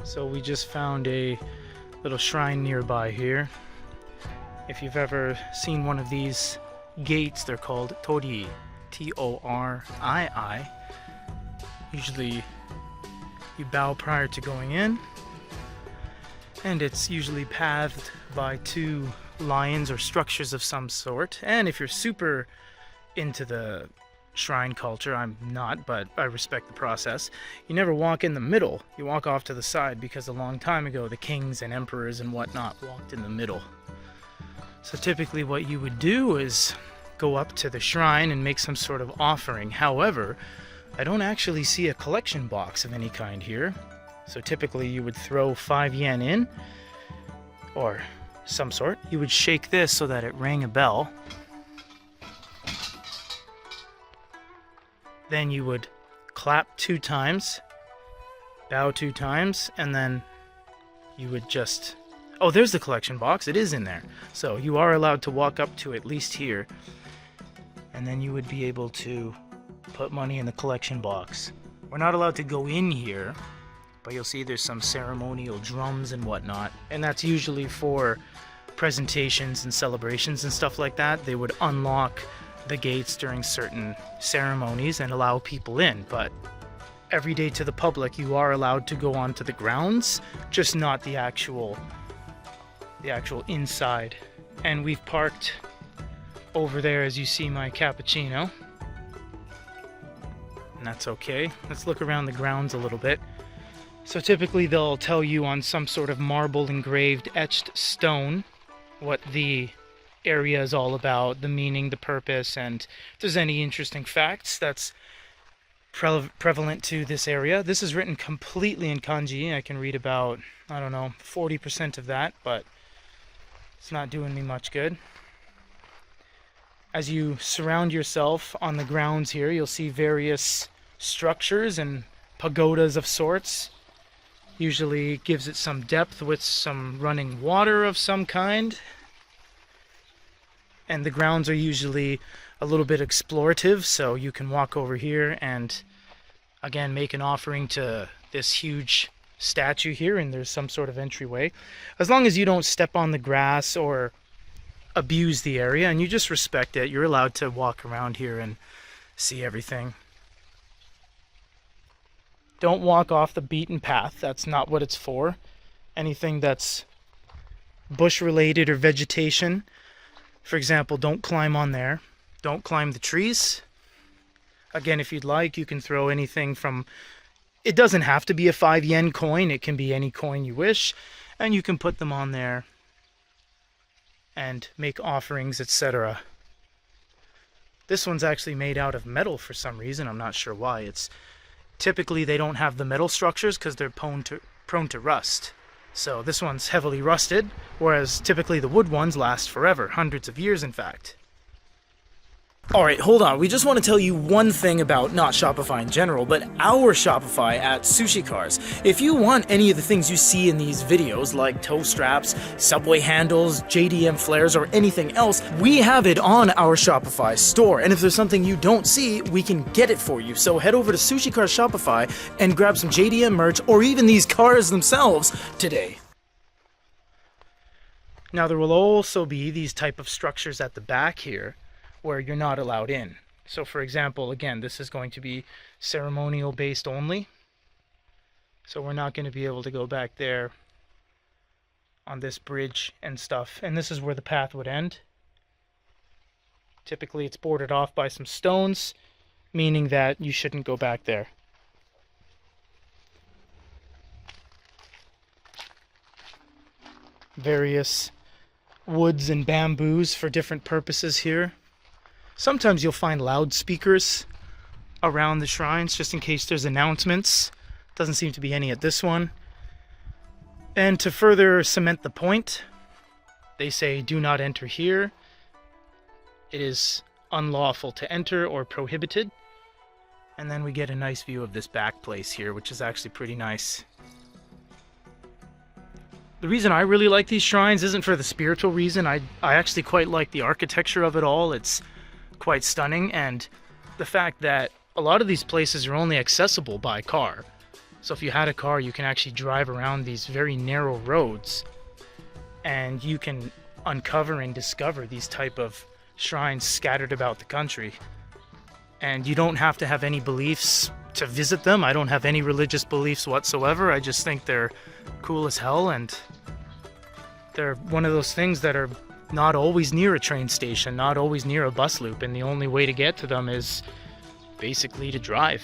So we just found a little shrine nearby here. If you've ever seen one of these gates, they're called torii, T-O-R-I-I. Usually you bow prior to going in, and it's usually pathed by two lions or structures of some sort. And if you're super into the shrine culture, I'm not, but I respect the process, you never walk in the middle, you walk off to the side, because a long time ago the kings and emperors and whatnot walked in the middle. So typically what you would do is go up to the shrine and make some sort of offering. However, I don't actually see a collection box of any kind here. So typically you would throw 5 yen in, or some sort. You would shake this so that it rang a bell. Then you would clap 2 times, bow 2 times, and then you would just... Oh, there's the collection box. It is in there. So you are allowed to walk up to at least here, and then you would be able to put money in the collection box. We're not allowed to go in here, but you'll see there's some ceremonial drums and whatnot, and that's usually for presentations and celebrations and stuff like that. They would unlock the gates during certain ceremonies and allow people in, but every day to the public you are allowed to go onto the grounds, just not the actual inside. And we've parked over there, as you see my cappuccino, and that's okay. Let's look around the grounds a little bit. So typically they'll tell you on some sort of marble engraved etched stone what the area is all about, the meaning, the purpose, and if there's any interesting facts that's prevalent to this area. This is written completely in kanji. I can read about, I don't know, 40% of that, but it's not doing me much good. As you surround yourself on the grounds here, you'll see various structures and pagodas of sorts. Usually gives it some depth with some running water of some kind. And the grounds are usually a little bit explorative, so you can walk over here and again make an offering to this huge statue here, and there's some sort of entryway. As long as you don't step on the grass or abuse the area and you just respect it, you're allowed to walk around here and see everything. Don't walk off the beaten path. That's not what it's for. Anything that's bush related or vegetation, for example, don't climb on there. Don't climb the trees. Again, if you'd like, you can throw anything from... It doesn't have to be a 5 yen coin. It can be any coin you wish. And you can put them on there and make offerings, etc. This one's actually made out of metal for some reason. I'm not sure why. It's typically they don't have the metal structures because they're prone to rust. So this one's heavily rusted, whereas typically the wood ones last forever, hundreds of years in fact. Alright, hold on. We just want to tell you one thing about not Shopify in general, but our Shopify at SushiCars. If you want any of the things you see in these videos, like toe straps, subway handles, JDM flares, or anything else, we have it on our Shopify store. And if there's something you don't see, we can get it for you. So head over to SushiCars Shopify and grab some JDM merch, or even these cars themselves, today. Now there will also be these type of structures at the back here, where you're not allowed in. So for example, again, this is going to be ceremonial based only. So we're not going to be able to go back there on this bridge and stuff. And this is where the path would end. Typically it's boarded off by some stones, meaning that you shouldn't go back there. Various woods and bamboos for different purposes here. Sometimes you'll find loudspeakers around the shrines, just in case there's announcements. Doesn't seem to be any at this one. And to further cement the point, they say do not enter here. It is unlawful to enter or prohibited. And then we get a nice view of this back place here, which is actually pretty nice. The reason I really like these shrines isn't for the spiritual reason. I actually quite like the architecture of it all. It's quite stunning, and the fact that a lot of these places are only accessible by car. So if you had a car, you can actually drive around these very narrow roads, and you can uncover and discover these type of shrines scattered about the country. And you don't have to have any beliefs to visit them. I don't have any religious beliefs whatsoever. I just think they're cool as hell, and they're one of those things that are not always near a train station, not always near a bus loop, and the only way to get to them is basically to drive.